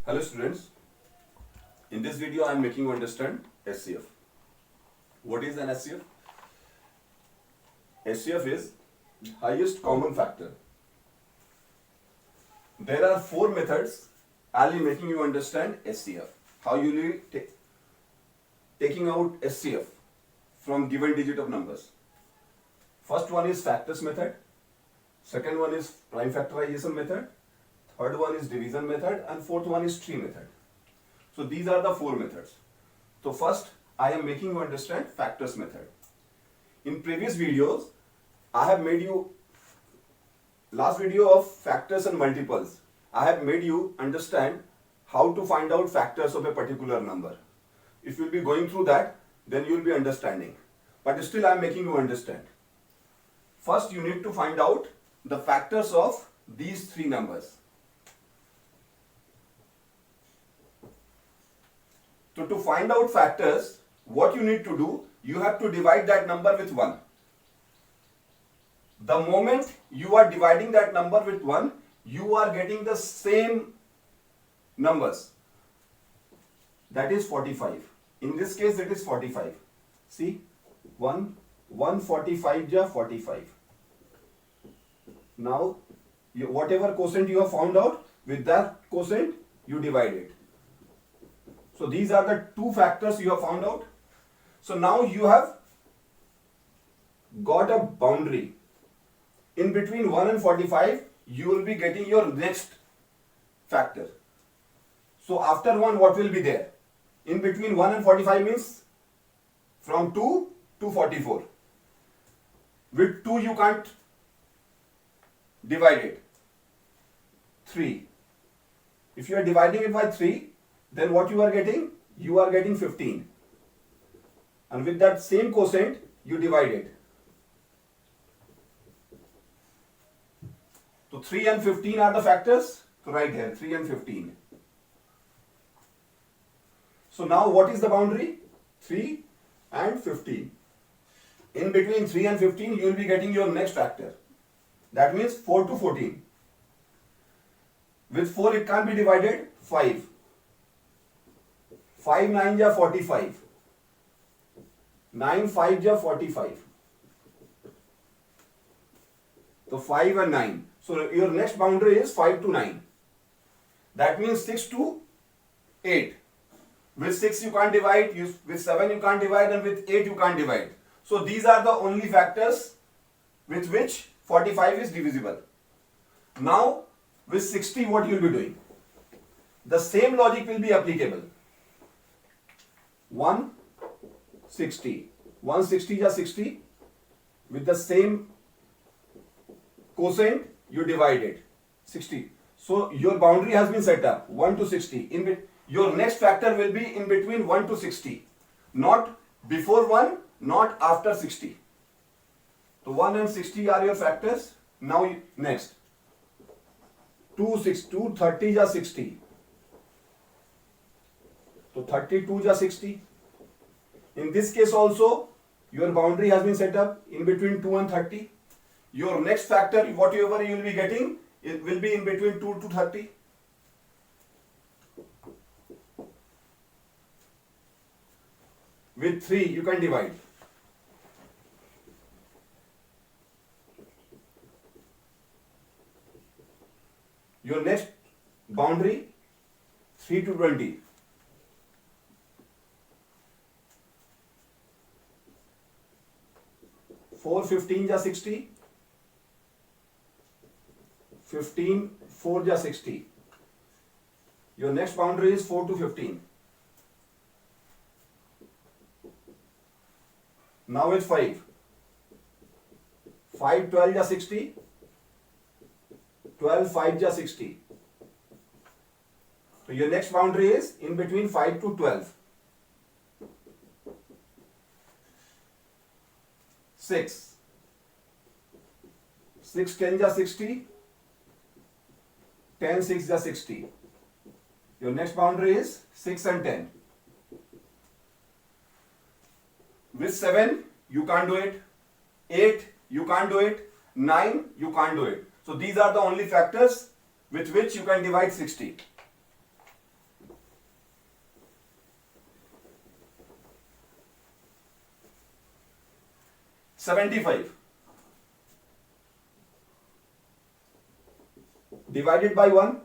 Hello students, in this video I am making you understand SCF. What is an SCF? SCF is highest common factor. There are four methods I will be making you understand SCF. How you will be taking out SCF from given digit of numbers. First one is factors method, second one is prime factorization method, third one is division method, and fourth one is tree method. So these are the four methods. So first I am making you understand factors method. In previous videos I have made you, last video of factors and multiples, I have made you understand how to find out factors of a particular number. If you will be going through that, then you will be understanding. But still I am making you understand. First you need to find out the factors of these three numbers. So to find out factors, what you need to do, you have to divide that number with 1. The moment you are dividing that number with 1, you are getting the same numbers. That is 45. In this case it is 45. See, 145 ja 45. Now, whatever quotient you have found out, with that quotient you divide it. So these are the two factors you have found out. So now you have got a boundary. In between 1 and 45, you will be getting your next factor. So after 1, what will be there? In between 1 and 45 means from 2 to 44. With 2 you can't divide it. 3. If you are dividing it by 3, then what you are getting? You are getting 15. And with that same quotient, you divide it. So 3 and 15 are the factors. So right here, 3 and 15. So now what is the boundary? 3 and 15. In between 3 and 15, you will be getting your next factor. That means 4 to 14. With 4 it can't be divided. 5. 5 9 ja 45. 9 5 ja 45. So 5 and 9. So your next boundary is 5 to 9. That means 6 to 8. With 6 you can't divide, with 7 you can't divide, and with 8 you can't divide. So these are the only factors with which 45 is divisible. Now with 60 what you will be doing? The same logic will be applicable. 160. 160 ja 60. With the same quotient you divide it. 60. So your boundary has been set up. 1 to 60. Your next factor will be in between 1 to 60. Not before 1, not after 60. So 1 and 60 are your factors. Now next. 230 ja 60. So 32 ja 60. In this case also, your boundary has been set up in between 2 and 30. Your next factor, whatever you will be getting, it will be in between 2 to 30. With 3, you can divide. Your next boundary, 3 to 20. 4 15 ja 60. 15 4 ja 60. Your next boundary is 4 to 15. Now with 5. 5 12 ja 60. 12 5 ja 60. So your next boundary is in between 5 to 12. 6. 6 10 ja 60. 10 6 ja 60. Your next boundary is 6 and 10. With 7 you can't do it. 8 you can't do it. 9 you can't do it. So these are the only factors with which you can divide 60. 75 divided by 1.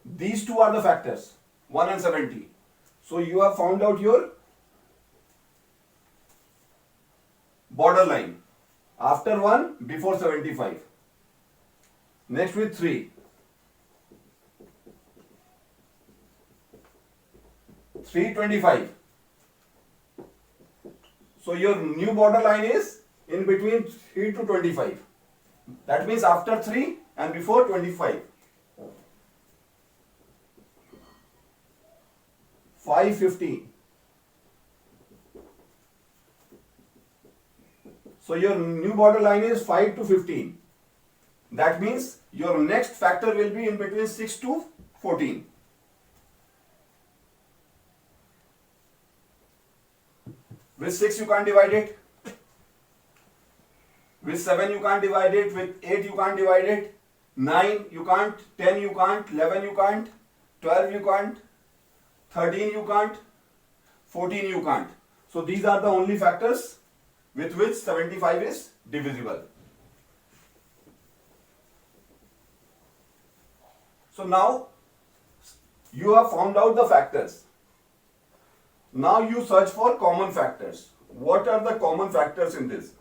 These two are the factors, 1 and 70. So you have found out your borderline. After 1, before 75. Next with 3. 325. So your new borderline is in between 3 to 25. That means after 3 and before 25. 515. So your new borderline is 5 to 15. That means your next factor will be in between 6 to 14. With 6 you can't divide it. With 7 you can't divide it. With 8 you can't divide it. 9 you can't. 10 you can't. 11 you can't. 12 you can't. 13 you can't. 14 you can't. So these are the only factors with which 75 is divisible. So now you have found out the factors. Now you search for common factors. What are the common factors in this?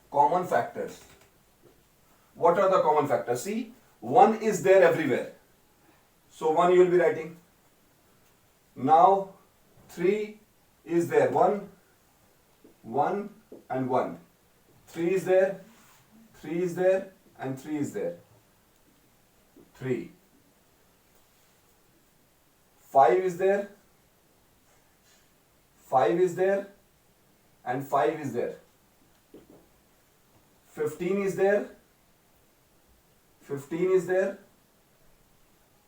Common factors. What are the common factors? See, 1 is there everywhere. So 1 you will be writing. Now 3 is there. 1, 1 and 1. 3 is there, 3 is there and 3 is there. 3. 5 is there, 5 is there and 5 is there. 15 is there, 15 is there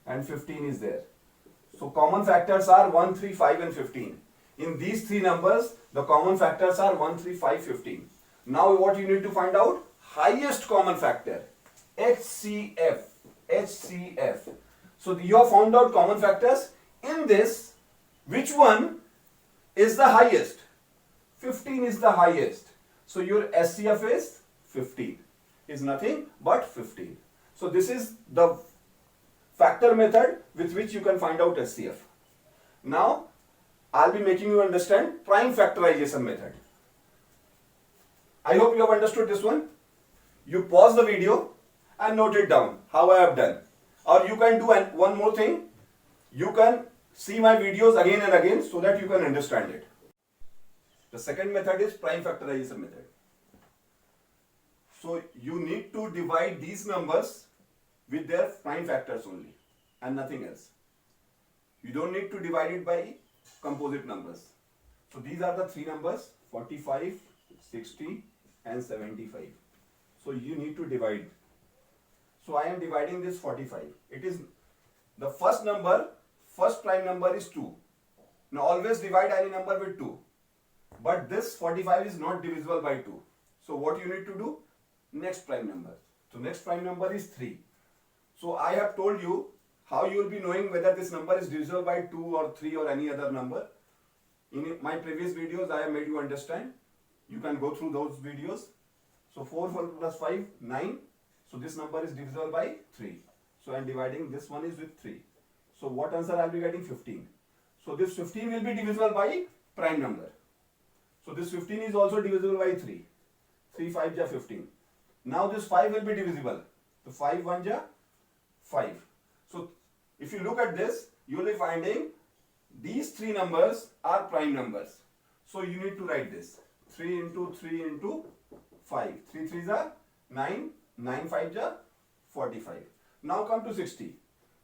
and 15 is there. So common factors are 1, 3, 5 and 15. In these three numbers, the common factors are 1, 3, 5, 15. Now what you need to find out? Highest common factor, HCF. HCF. So you have found out common factors. In this, which one is the highest? 15 is the highest. So your SCF is 15. Is nothing but 15. So this is the factor method with which you can find out SCF. Now I'll be making you understand prime factorization method. I hope you have understood this one. You pause the video and note it down how I have done. Or you can do one more thing. You can see my videos again and again so that you can understand it. The second method is prime factorization method. So you need to divide these numbers with their prime factors only and nothing else. You don't need to divide it by composite numbers. So these are the three numbers, 45, 60 and 75. So you need to divide. So I am dividing this 45. It is the first number, first prime number is 2. Now always divide any number with 2. But this 45 is not divisible by 2. So what you need to do? Next prime number. So next prime number is 3. So I have told you how you will be knowing whether this number is divisible by 2 or 3 or any other number. In my previous videos I have made you understand. You can go through those videos. So 4 plus 5, 9. So this number is divisible by 3. So I am dividing this one is with 3. So what answer I will be getting? 15. So this 15 will be divisible by prime number. So this 15 is also divisible by 3. 3 5 ja 15. Now this 5 will be divisible. So 5 1 ja 5. So if you look at this, you will be finding these three numbers are prime numbers. So you need to write this. 3 into 3 into 5. 3 3 ja 9. 9 5 ja 45. Now come to 60.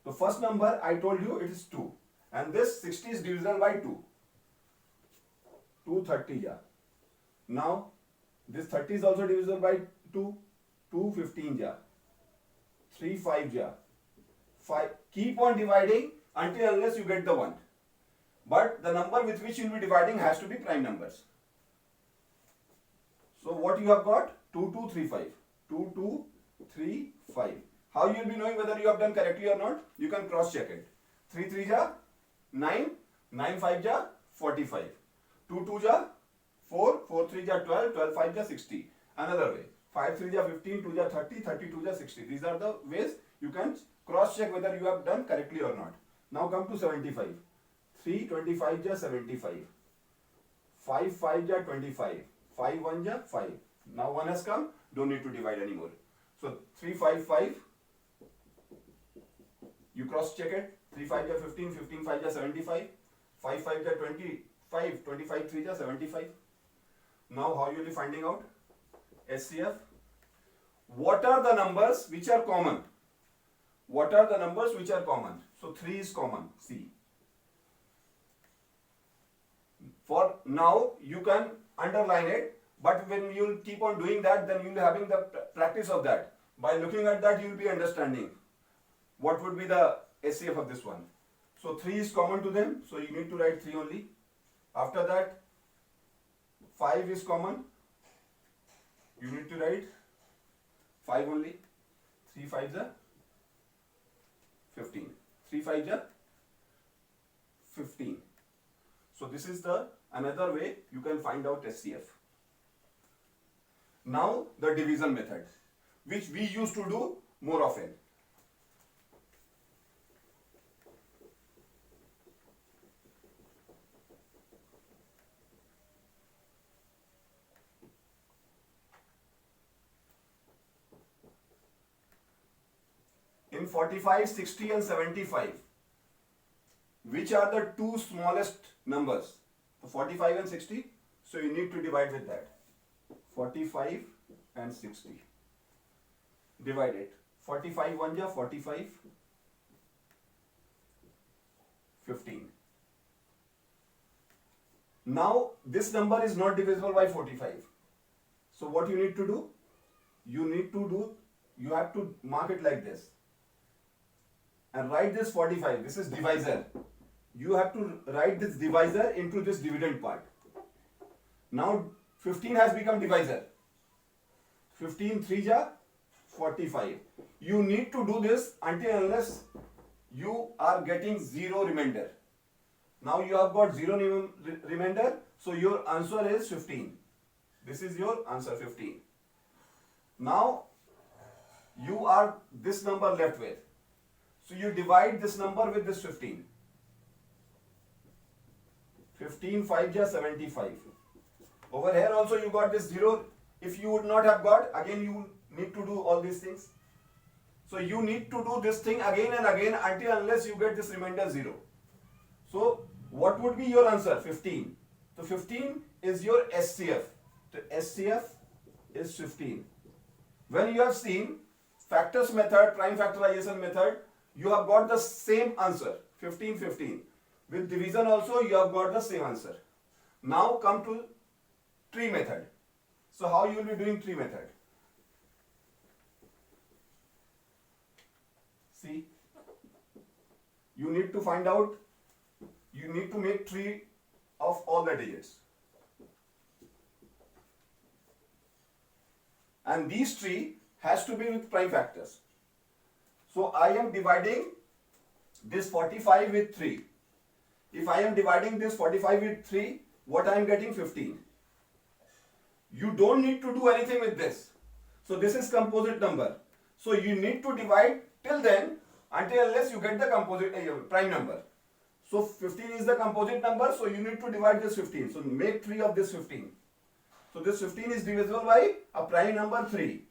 The first number I told you it is 2. And this 60 is divisible by 2. 2 30 ja. Now this 30 is also divisible by 2. 2 15 ja. 3 5 ja. 5. Keep on dividing until unless you get the 1. But the number with which you will be dividing has to be prime numbers. So what you have got? 2 2 3 5. 2 2 3 5. How you will be knowing whether you have done correctly or not? You can cross check it. 3 3 ja 9. 9 5 जा 45, 2 2 जा 4, 4 3 जा 12, 12 5 जा 60. Another way, 5 3 ja 15, 2 ja 30, 32 ja 60. These are the ways you can cross check whether you have done correctly or not. Now come to 75. 3 25 ja 75, 5 5 ja 25, 5 1 ja 5. Now 1 has come, don't need to divide anymore. So 3 5 5, you cross check it. 3 5 ja 15, 15 5 ja 75, 5 5 ja 25, 25 3 ja 75. Now how you will be finding out SCF? What are the numbers which are common? What are the numbers which are common? So 3 is common, C. For now you can underline it, but when you will keep on doing that, then you will be having the practice of that. By looking at that, you will be understanding what would be the SCF of this one. So 3 is common to them, so you need to write 3 only. After that, 5 is common, you need to write 5 only. 3 5 are 15. 3 5 are 15. So this is the another way you can find out SCF. Now the division method, which we used to do more often. In 45, 60 and 75, which are the two smallest numbers? So 45 and 60, so you need to divide with that. 45 and 60. Divide it. 45 1 ja 45, 15. Now this number is not divisible by 45. So what you need to do? You have to mark it like this. And write this 45, this is divisor. You have to write this divisor into this dividend part. Now 15 has become divisor. 15 3 ja 45. You need to do this until unless you are getting zero remainder. Now you have got zero remainder, so your answer is 15. This is your answer, 15. Now you are this number left with. So you divide this number with this 15. 15 5 ja 75. Over here also you got this 0. If you would not have got, again you need to do all these things. So you need to do this thing again and again until unless you get this remainder 0. So what would be your answer? 15. So 15 is your SCF. So SCF is 15. When you have seen factors method, prime factorization method, you have got the same answer, 15 15. With division also you have got the same answer. Now come to tree method. So how you will be doing tree method? See, you need to find out, you need to make tree of all the digits. And these tree has to be with prime factors. So I am dividing this 45 with 3. If I am dividing this 45 with 3, what I am getting? 15. You don't need to do anything with this. So this is composite number. So you need to divide till then until unless you get the composite prime number. So 15 is the composite number, so you need to divide this 15. So make 3 of this 15. So this 15 is divisible by a prime number 3.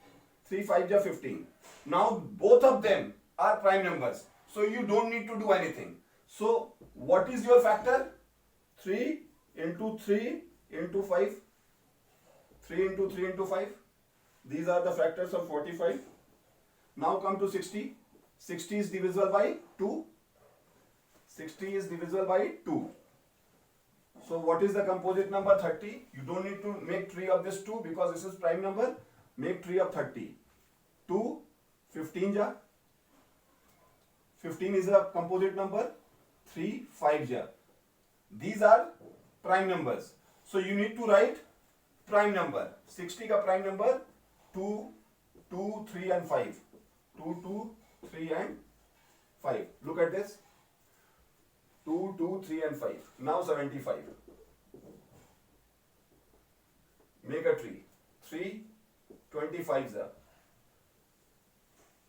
3 5 ja 15. Now both of them are prime numbers, so you don't need to do anything. So what is your factor? 3 into 3 into 5. 3 into 3 into 5. These are the factors of 45. Now come to 60. 60 is divisible by 2. 60 is divisible by 2. So what is the composite number? 30. You don't need to make 3 of this 2 because this is prime number. Make 3 of 30. 2, 15 ja. 15 is a composite number. 3, 5 ja. These are prime numbers. So you need to write prime number. 60 ka prime number 2, 2, 3 and 5. 2, 2, 3 and 5. Look at this. 2, 2, 3 and 5. Now 75. Make a tree. 3, 25s are.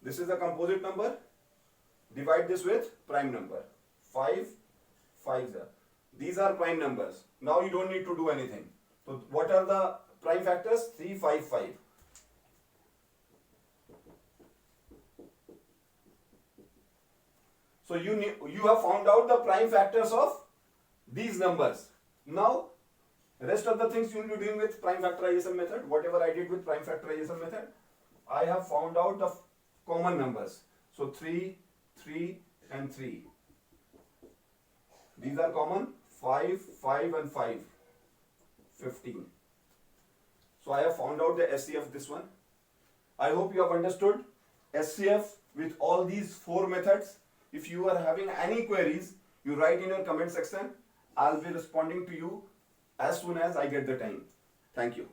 This is a composite number. Divide this with prime number. 5, 5s are. These are prime numbers. Now you don't need to do anything. So what are the prime factors? 3, 5, 5. So you have found out the prime factors of these numbers. Now rest of the things you will be doing with prime factorization method. Whatever I did with prime factorization method, I have found out the common numbers. So 3, 3 and 3. These are common. 5, 5 and 5. 15. So I have found out the SCF this one. I hope you have understood SCF with all these 4 methods. If you are having any queries, you write in your comment section. I'll be responding to you as soon as I get the time. Thank you.